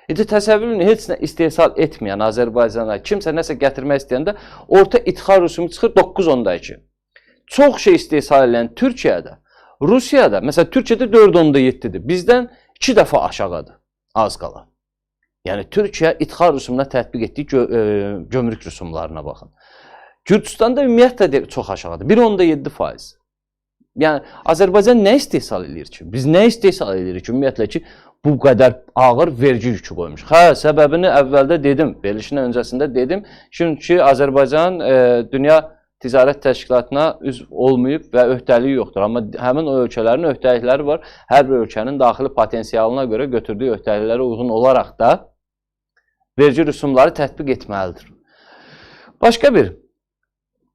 Təsəvvürün heç nə istehsal etməyən Azərbaycana kimsə nəsə gətirmək istəyəndə orta idxal rüsumu çıxır 9,2. Çox şey istehsal edən Türkiyədə, Rusiyada, məsələn, Türkiyədə 4,7-dir. Bizdən 2 dəfə aşağıdır, az qala. Yəni, Türkiyə idxal rüsumuna tətbiq etdiyi gömrük rüsumlarına baxın. Gürcüstanda ümumiyyətlə çox aşağıdır, 1,7%. Yəni, Azərbaycan nə istehsal edir ki? Biz nə istehsal edirik ki, ümumiyyətlə ki, bu qədər ağır vergi yükü qoymuş. Səbəbini əvvəldə dedim, verilişin öncəsində dedim. Çünki Azərbaycan Dünya Ticarət Təşkilatına üzv olmayıb və öhdəliyi yoxdur. Amma həmin o ölkələrin öhdəlikləri var. Hər bir ölkənin daxili potensialına görə götürdüyü öhdəliklərə uyğun olaraq da vergi rüsumları tətbiq etməlidir. Başqa bir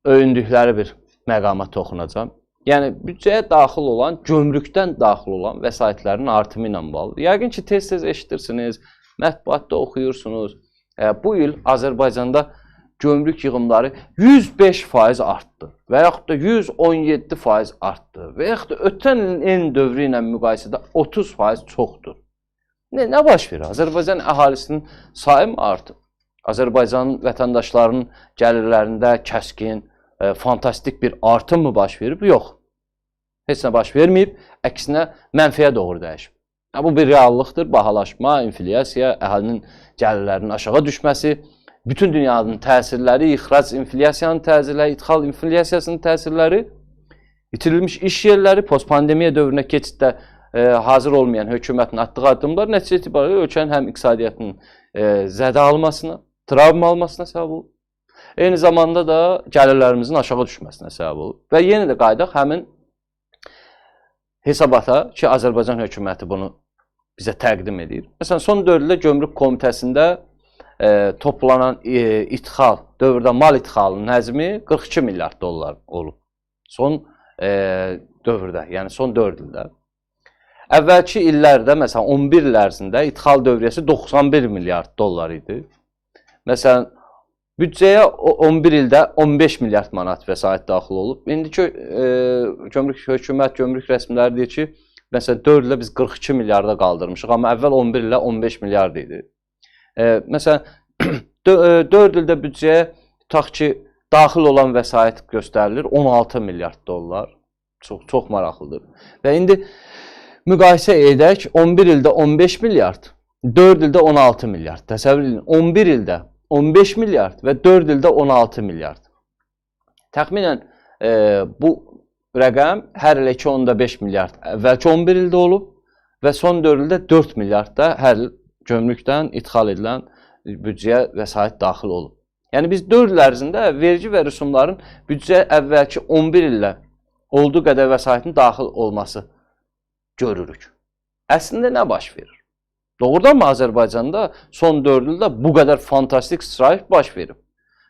öyündükləri bir məqama toxunacam. Yəni, büdcəyə daxil olan, gömrükdən daxil olan vəsaitlərin artımı ilə bağlı. Yəqin ki, tez-tez eşitirsiniz, mətbuatda oxuyursunuz. Bu il Azərbaycanda gömrük yığımları 105% artdı və yaxud da 117% artdı və yaxud da ötən ilin eyni dövrü ilə müqayisədə 30% çoxdur. Nə baş verir? Azərbaycan əhalisinin sayı mı artıb? Azərbaycan vətəndaşlarının gəlirlərində kəskin, fantastik bir artım mı baş verib? Yox. Heç nə baş verməyib, əksinə mənfiyə doğru dəyişib. Bu bir reallıqdır, bahalaşma, inflyasiya, əhalinin gəlirlərinin aşağı düşməsi, bütün dünyanın təsirləri, ixrac inflyasiyanın təsirləri, idxal inflyasiyasının təsirləri, itirilmiş iş yerləri, postpandemiya dövrünə keçiddə hazır olmayan hökumətin atdığı addımlar nəticə itibarilə ölkənin həm iqtisadiyyatının zədə almasına, travma almasına səbəb olur. Eyni zamanda da gəlirlərimizin aşağı düşməsinə səbəb olur. Və yenə də qaydaq həmin hesabata ki, Azərbaycan hökuməti bunu bizə təqdim edir. Məsələn, son 4 ildə Gömrük Komitəsində toplanan idxal, dövrdə mal idxalının həcmi 42 milyard dollar olub. Son dövrdə, yəni son 4 ildə. Əvvəlki illərdə, məsələn, 11 il ərzində idxal dövriyyəsi 91 milyard dollar idi. Məsələn, büdcəyə 11 ildə 15 milyard manat vəsait daxil olub. İndiki hökumət, gömrük rəsmiləri deyir ki, məsələn, 4 ildə biz 42 milyarda qaldırmışıq, amma əvvəl 11 ildə 15 milyard idi. Məsələn, 4 ildə büdcəyə tutaq ki, daxil olan vəsait göstərilir 16 milyard dollar. Çox maraqlıdır. Və indi müqayisə edək, 11 ildə 15 milyard, 4 ildə 16 milyard. Təsəvvür edin, 11 ildə 15 milyard və 4 ildə 16 milyard. Təxminən bu rəqəm hər il 2.5 milyard əvvəlki 11 ildə olub və son 4 ildə 4 milyard da hər il gömrükdən ixal edilən büdcəyə vəsait daxil olub. Yəni biz 4 il ərzində vergi və rüsumların büdcəyə əvvəlki 11 illə olduğu qədər vəsaitin daxil olması görürük. Əslində nə baş verir? Doğrudan mı Azərbaycanda son 4 ildə bu qədər fantastik istirahət baş verib?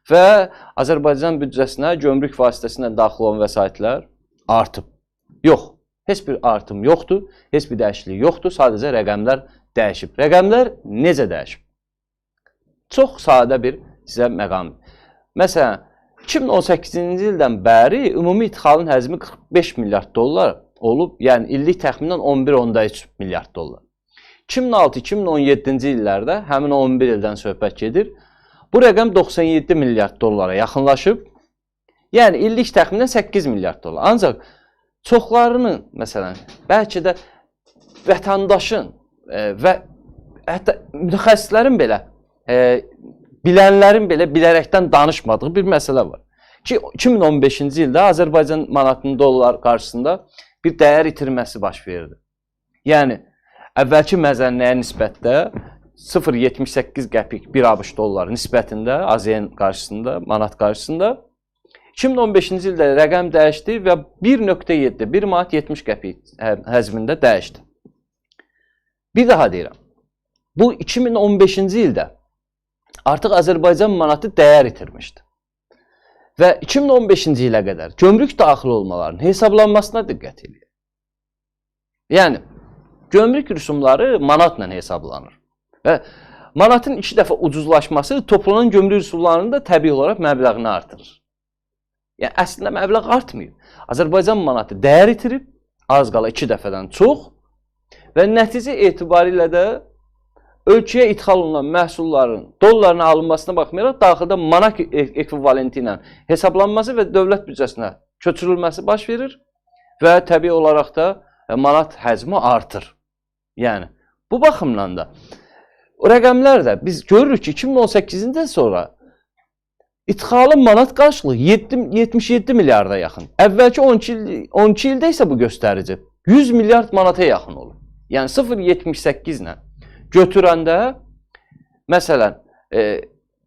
Və Azərbaycan büdcəsinə gömrük vasitəsilə daxil olan vəsaitlər artıb. Yox, heç bir artım yoxdur, heç bir dəyişiklik yoxdur, sadəcə rəqəmlər dəyişib. Rəqəmlər necə dəyişib? Çox sadə bir sizə məqam. Məsələn, 2018-ci ildən bəri ümumi ixalın həcmi 45 milyard dollar olub, yəni illik təxminən 11.3 milyard dollar. 2006-2017-ci illərdə həmin 11 ildən söhbət gedir. Bu rəqəm 97 milyard dollara yaxınlaşıb. Yəni illik təxminən 8 milyard dollar. Ancaq çoxlarının, məsələn, bəlkə də vətəndaşın və hətta mütəxəssislərin belə, bilənlərin belə bilərəkdən danışmadığı bir məsələ var. Ki 2015-ci ildə Azərbaycan manatının dollar qarşısında bir dəyər itirməsi baş verdi. Yəni əvvəlki məzənliyə nisbətdə 0.78 qəpik 1 ABŞ dolları nisbətində AZN qarşısında, manat qarşısında 2015-ci ildə rəqəm dəyişdi və 1.7, 1 manat 70 qəpik həcmində dəyişdi. Bir daha deyirəm, bu 2015-ci ildə artıq Azərbaycan manatı dəyər itirmişdi. Və 2015-ci ilə qədər gömrük daxil olmalarının hesablanmasına diqqət edir. Yəni, gömrük rüsumları manatla hesablanır. Və manatın 2 dəfə ucuzlaşması toplanan gömrük rüsumlarının da təbii olaraq məbləğini artırır. Yəni, əslində məbləğ artmıyor. Azərbaycan manatı dəyər itirib, az qala 2 dəfədən çox və nəticə etibarilə də ölkəyə ixal olunan məhsulların dollarına alınmasına baxmayaraq, daxildə manat ekvivalenti ilə hesablanması və dövlət büdcəsinə köçürülməsi baş verir və təbii olaraq da manat həcmi artır. Yəni, bu baxımdan da rəqəmlər də biz görürük ki, 2018-dən sonra ixalın manat qarşılığı 77 milyarda yaxın. Əvvəlki 12 ildə isə bu göstərici 100 milyard manata yaxın olur. Yəni 0.78 ilə götürəndə, məsələn,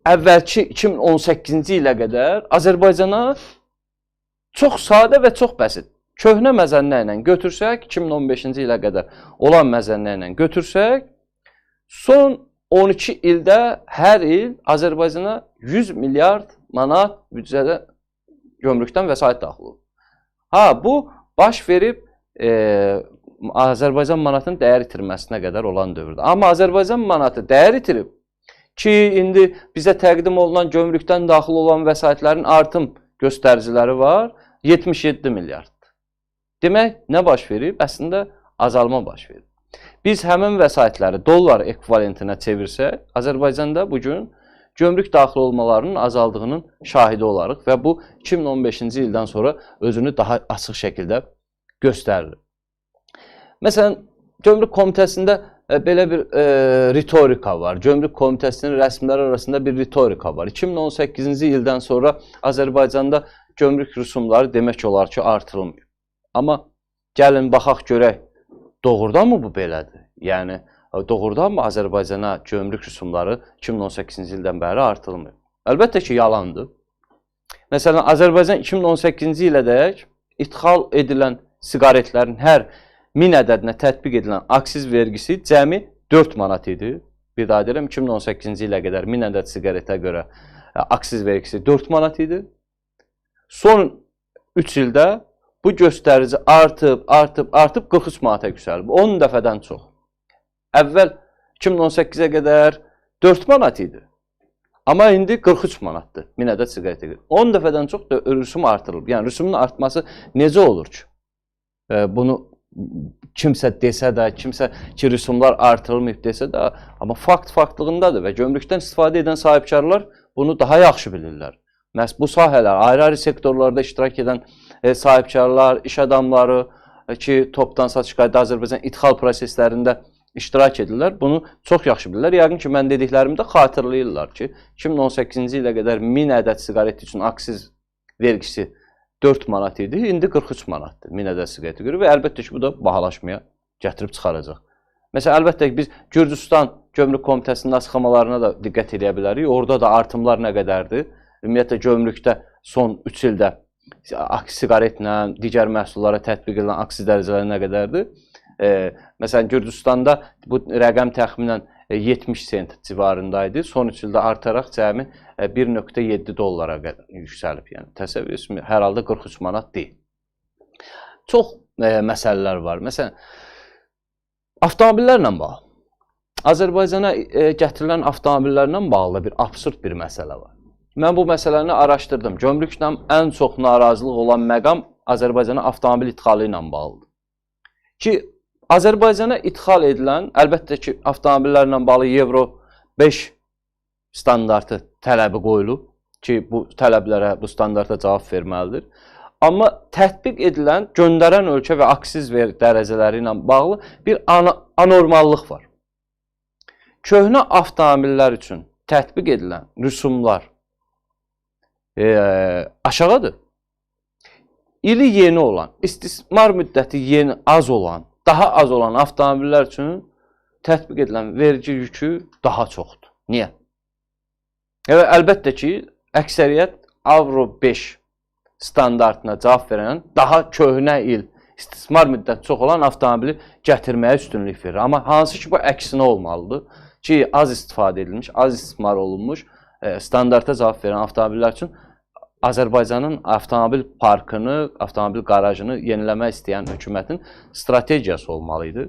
əvvəlki 2018-ci ilə qədər Azərbaycana çox sadə və çox bəsit, köhnə məzənlə ilə götürsək, 2015-ci ilə qədər olan məzənlə ilə götürsək, son 12 ildə hər il Azərbaycana 100 milyard manat büdcədə gömrükdən vəsait daxil olur. Ha, bu baş verib Azərbaycan manatının dəyər itirməsinə qədər olan dövrdür. Amma Azərbaycan manatı dəyər itirib ki, indi bizə təqdim olunan gömrükdən daxil olan vəsaitlərin artım göstəriciləri var, 77 milyarddır. Demək, nə baş verib? Əslində, azalma baş verib. Biz həmin vəsaitləri dollar ekvivalentinə çevirsək, Azərbaycanda bugün gömrük daxil olmalarının azaldığının şahidi olarıq və bu 2015-ci ildən sonra özünü daha açıq şəkildə göstərir. Məsələn, Gömrük Komitəsində belə bir ritorika var. Gömrük Komitəsinin rəsmləri arasında bir ritorika var. 2018-ci ildən sonra Azərbaycanda gömrük rüsumları demək olar ki, artırılmıyor. Amma gəlin, baxaq görək, doğrudan mı bu belədir? Yəni, doğrudan mı Azərbaycana gömrük rüsumları 2018-ci ildən bəri artırılmıyor? Əlbəttə ki, yalandır. Məsələn, Azərbaycan 2018-ci ilədək ixal edilən siqaretlərin hər 1000 ədədinə tətbiq edilən aksiz vergisi cəmi 4 manat idi. Bir daha deyirəm, 2018-ci ilə qədər 1000 ədəd siqaretə görə aksiz vergisi 4 manat idi. Son 3 ildə bu göstərici artıb 43 manata yüksəlib. 10 dəfədən çox. Əvvəl 2018-ə qədər 4 manat idi. Amma indi 43 manatdır 1000 ədəd siqaretə görə. 10 dəfədən çox da rüsum artırılıb. Yəni, rüsumun artması necə olur ki? Bunu kimsə desə də, kimsə ki, rüsumlar artırılmayıb desə də, amma faktlığındadır və gömrükdən istifadə edən sahibkarlar bunu daha yaxşı bilirlər. Məhz bu sahələr, ayrı-ayrı sektorlarda iştirak edən sahibkarlar, iş adamları ki, topdan satış qayda Azərbaycan ixal proseslərində iştirak edirlər. Bunu çox yaxşı bilirlər. Yəqin ki, mən dediklərimi də xatırlayırlar ki, 2018-ci ilə qədər 1000 ədəd siqaret üçün aksiz vergisi 4 manat idi, indi 43 manatdır 1000 ədəd siqaretə görə və əlbəttə ki, bu da bahalaşmaya gətirib çıxaracaq. Məsələn, əlbəttə ki, biz Gürcüstan Gömrük Komitəsinin açıqlamalarına da diqqət edə bilərik. Orada da artımlar nə qədərdir? Ümumiyyətlə, gömrükdə son 3 ildə siqaretlə, digər məhsullara tətbiq edilən aksiz dərəcələri nə qədərdir? Məsələn, Gürcüstanda bu rəqəm təxminən 70 sent civarındaydı. Son 3 ildə artaraq cəmi 1.7 dollara yüksəlib. Yəni, təsəvvür hər halda 43 manat deyil. Çox məsələlər var. Məsələn, avtomobillərlə bağlı. Azərbaycana gətirilən avtomobillərlə bağlı bir absurd bir məsələ var. Mən bu məsələni araşdırdım. Gömrüklə ən çox narazılıq olan məqam Azərbaycana avtomobil idxalı ilə bağlıdır. Ki, Azərbaycana idxal edilən, əlbəttə ki, avtomobillərlə bağlı Euro 5 standartı tələbi qoyulub ki, bu tələblərə, bu standarta cavab verməlidir. Amma tətbiq edilən, göndərən ölkə və aksiz dərəcələri ilə bağlı bir anormallıq var. Köhnə avtomobillər üçün tətbiq edilən rüsumlar aşağıdır. İli yeni olan, istismar müddəti yeni az olan, daha az olan avtomobillər üçün tətbiq edilən vergi yükü daha çoxdur. Niyə? Əlbəttə ki, əksəriyyət Avro 5 standartına cavab verən, daha köhnə il, istismar müddəti çox olan avtomobili gətirməyə üstünlük verir. Amma hansı ki, bu əksinə olmalıdır ki, az istifadə edilmiş, az istismar olunmuş, standarta cavab verən avtomobillər üçün Azərbaycanın avtomobil parkını, avtomobil qarajını yeniləmək istəyən hökumətin strategiyası olmalıydı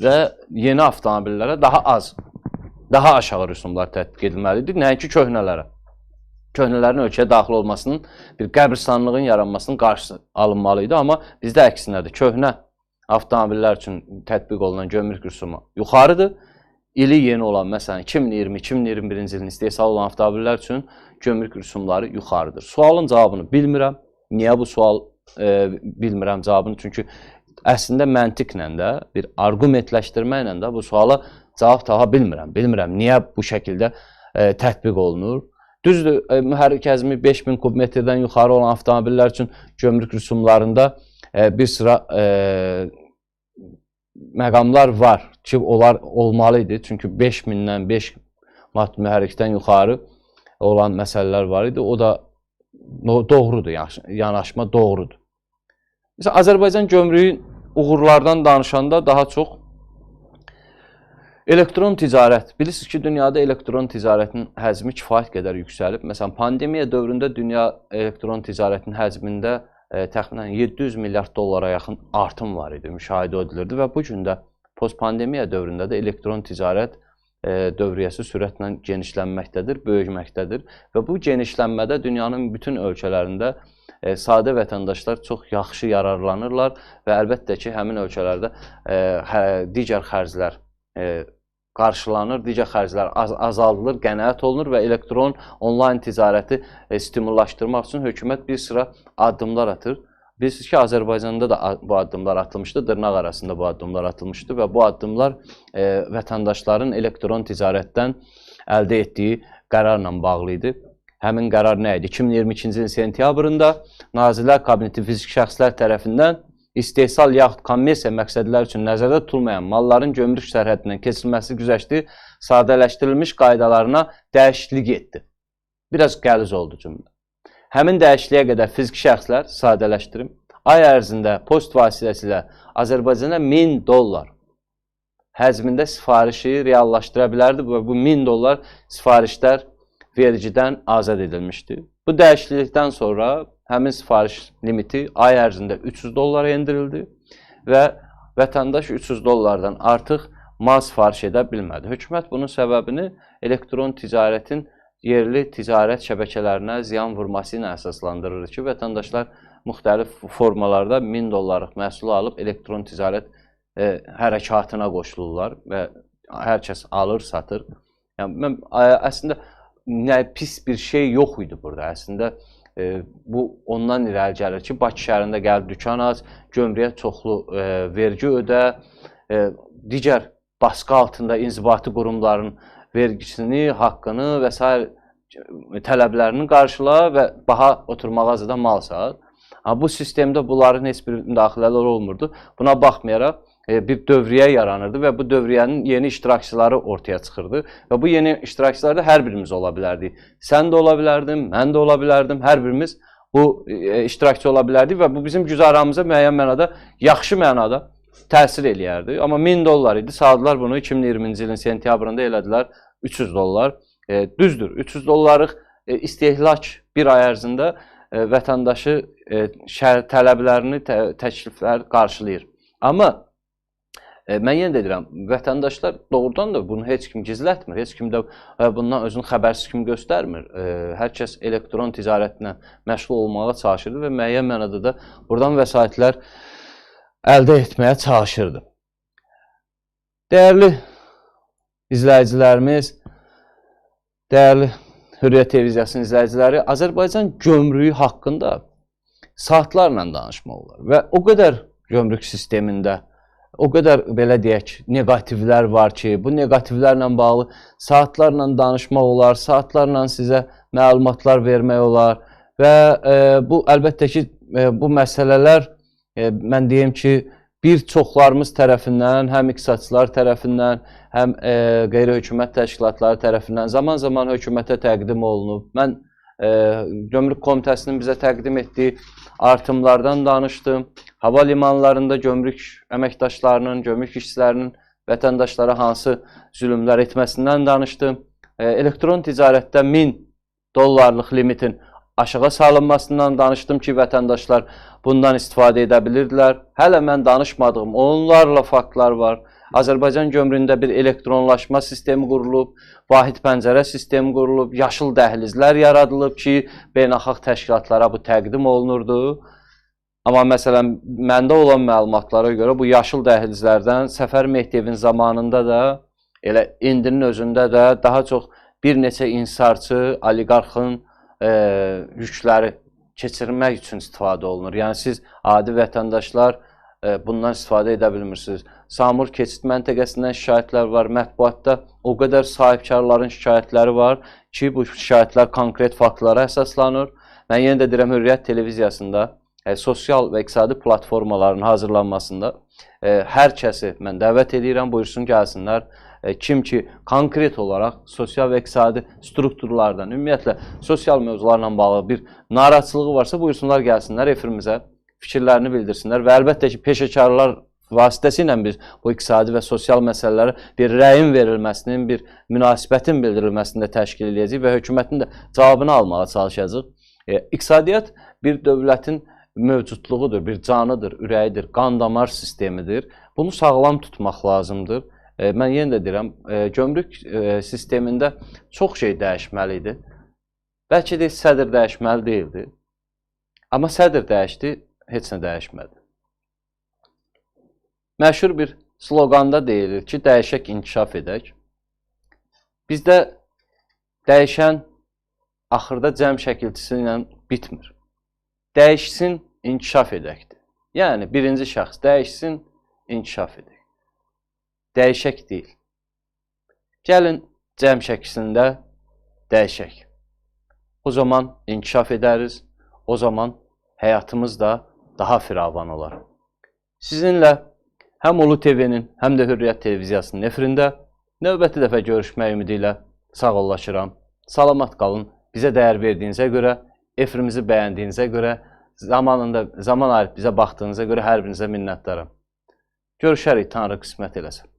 və yeni avtomobillərə daha aşağı rüsumlar tətbiq edilməlidir, nəinki köhnələrə. Köhnələrin ölkəyə daxil olmasının, bir qəbirstanlığın yaranmasının qarşısı alınmalıydı. Amma bizdə əksinədir. Köhnə avtomobillər üçün tətbiq olunan gömrük rüsumu yuxarıdır. İli yeni olan, məsələn, 2020-2021-ci ilin istehsal olan avtomobillər üçün gömrük rüsumları yuxarıdır. Sualın cavabını bilmirəm. Niyə bu sual bilmirəm cavabını? Çünki əslində məntiqlə də, bir argumentləşdirməklə də bu suala cavab tapa bilmirəm. Bilmirəm, niyə bu şəkildə tətbiq olunur? Düzdür, mühərrik həcmi 5000 kubmetrdən yuxarı olan avtomobillər üçün gömrük rüsumlarında bir sıra məqamlar var ki, onlar olmalıydı. Çünki 5000-dən 5 manat mühərrikdən yuxarı olan məsələlər var idi. O da doğrudur, yanaşma doğrudur. Məsələn, Azərbaycan gömrüyü uğurlardan danışanda daha çox elektron ticarət. Bilirsiniz ki, dünyada elektron ticarətin həcmi kifayət qədər yüksəlib. Məsələn, pandemiya dövründə dünya elektron ticarətin həcmində təxminən 700 milyard dollara yaxın artım var idi, müşahidə edilirdi və bu gün də post-pandemiya dövründə də elektron ticarət dövriyyəsi sürətlə genişlənməkdədir, böyüməkdədir və bu genişlənmədə dünyanın bütün ölkələrində sadə vətəndaşlar çox yaxşı yararlanırlar və əlbəttə ki, həmin ölkələrdə digər xərclər qarşılanır, digər xərclər azaldılır, qənaət olunur və elektron onlayn ticarəti stimullaşdırmaq üçün hökumət bir sıra addımlar atır. Bilirsiniz ki, Azərbaycanda da bu addımlar atılmışdı, dırnaq arasında bu addımlar atılmışdı və bu addımlar vətəndaşların elektron ticarətdən əldə etdiyi qərarla bağlı idi. Həmin qərar nə idi? 2022-ci ilin sentyabrında Nazirlər Kabineti fiziki şəxslər tərəfindən istehsal yaxud kommersiya məqsədlər üçün nəzərdə tutulmayan malların gömrük sərhəddindən keçirilməsi güzəşti sadələşdirilmiş qaydalarına dəyişiklik etdi. Biraz qəliz oldu cümlə. Həmin dəyişikliyə qədər fiziki şəxslər, sadələşdirim, ay ərzində post vasitəsilə Azərbaycana 1000 dollar həcmində sifarişi reallaşdıra bilərdi və bu 1000 dollar sifarişlər vergidən azad edilmişdi. Bu dəyişiklikdən sonra həmin sifariş limiti ay ərzində 300 dollara endirildi və vətəndaş 300 dollardan artıq mal sifariş edə bilmədi. Hökumət bunun səbəbini elektron ticarətin yerli ticarət şəbəkələrinə ziyan vurması ilə əsaslandırır ki, vətəndaşlar müxtəlif formalarda 1000 dollarlıq məhsulu alıb elektron ticarət hərəkatına qoşulurlar və hər kəs alır, satır. Yəni, əslində pis bir şey yox idi burada. Əslində bu ondan irəli gəlir ki, Bakı şəhərində gəlib dükan aç, gömrüyə çoxlu vergi ödə, digər baskı altında inzibati qurumların vergisini, haqqını və s. tələblərini qarşıla və baha otur mağazada mal sat. Bu sistemdə bunların heç bir müdaxilələr olmurdu. Buna baxmayaraq bir dövriyə yaranırdı və bu dövriyyənin yeni iştirakçıları ortaya çıxırdı. Və bu yeni iştirakçılarda hər birimiz ola bilərdik. Sən də ola bilərdin, mən də ola bilərdim, hər birimiz bu iştirakçı ola bilərdik və bu bizim güzaranımıza müəyyən mənada, yaxşı mənada təsir eləyərdi. Amma 1000 dollar idi, sağladılar bunu 2020-ci ilin sentyabrında elədilər 300 dollar. Düzdür, 300 dollarlıq istehlak bir ay ərzində vətəndaşı tələblərini, təkliflər qarşılayır. Amma mən yenə də deyirəm, vətəndaşlar doğrudan da bunu heç kim gizlətmir, heç kim də bundan özünü xəbərsiz kimi göstərmir. Hər kəs elektron ticarətlə məşğul olmağa çalışırdı və müəyyən mənada da buradan vəsaitlər əldə etməyə çalışırdı. Dəyərli izləyicilərimiz, dəyərli Hürriyyət Televiziyasının izləyiciləri, Azərbaycan gömrüyü haqqında saatlarla danışmaq olar və o qədər gömrük sistemində, o qədər belə deyək, negativlər var ki, bu negativlərlə bağlı saatlarla danışmaq olar, saatlarla sizə məlumatlar vermək olar və bu əlbəttə ki, bu məsələlər mən deyim ki, bir çoxlarımız tərəfindən, həm iqtisadçılar tərəfindən, həm qeyri-hökumət təşkilatları tərəfindən zaman-zaman hökumətə təqdim olunub. Mən Gömrük Komitəsinin bizə təqdim etdiyi artımlardan danışdım. Hava limanlarında gömrük əməkdaşlarının, gömrük işçilərinin vətəndaşlara hansı zülümlər etməsindən danışdım. Elektron ticarətdə 1000 dollarlıq limitin aşağı salınmasından danışdım ki, vətəndaşlar bundan istifadə edə bilirdilər. Hələ mən danışmadığım onlarla faktlar var. Azərbaycan gömrüyündə bir elektronlaşma sistemi qurulub, vahid pəncərə sistemi qurulub, yaşıl dəhlizlər yaradılıb ki, beynəlxalq təşkilatlara bu təqdim olunurdu. Amma məsələn, məndə olan məlumatlara görə bu yaşıl dəhlizlərdən Səfər Mehdiyevin zamanında da, elə indinin özündə də daha çox bir neçə insarçı, oliqarxın yükləri keçirmək üçün istifadə olunur. Yəni siz adi vətəndaşlar bundan istifadə edə bilmirsiniz. Samur keçid məntəqəsindən şikayətlər var. Mətbuatda o qədər sahibkarların şikayətləri var ki, bu şikayətlər konkret faktlara əsaslanır. Mən yenə də deyirəm, Hürriyyət Televiziyasında sosial və iqtisadi platformaların hazırlanmasında hər kəsi mən dəvət edirəm, buyursun gəlsinlər. Kim ki, konkret olaraq sosial və iqtisadi strukturlardan, ümumiyyətlə, sosial mövzularla bağlı bir narahatçılığı varsa, buyursunlar gəlsinlər efirimizə, fikirlərini bildirsinlər və əlbəttə ki, peşəkarlar vasitəsilə biz bu iqtisadi və sosial məsələlərə bir rəyin verilməsinin, bir münasibətin bildirilməsini də təşkil edəcək və hökumətin də cavabını almağa çalışacaq. İqtisadiyyat bir dövlətin mövcudluğudur, bir canıdır, ürəyidir, qan damar sistemidir. Bunu sağlam tutmaq lazımdır. Mən yenə də deyirəm, gömrük sistemində çox şey dəyişməli idi. Bəlkə də sədr dəyişməli deyildi. Amma sədr dəyişdi, heç nə dəyişmədi. Məşhur bir sloqanda deyilir ki, dəyişək, inkişaf edək. Bizdə dəyişən axırda cəm şəkilçisi ilə bitmir. Dəyişsin, inkişaf edəkdir. Yəni, birinci şəxs dəyişsin, inkişaf edək. Dəyişək deyil. Gəlin cəm şəkilsində dəyişək. O zaman inkişaf edəriz, o zaman həyatımız da daha firavan olar. Sizinlə həm Ulu TV-nin, həm də Hürriyyət Televiziyasının efirində növbəti dəfə görüşmək ümidi ilə sağollaşıram. Salamat qalın. Bizə dəyər verdiyinizə görə, efirimizi bəyəndiyinizə görə, zaman ayırıb bizə baxdığınıza görə hər birinizə minnətdaram. Görüşərik, Tanrı qismət eləsin.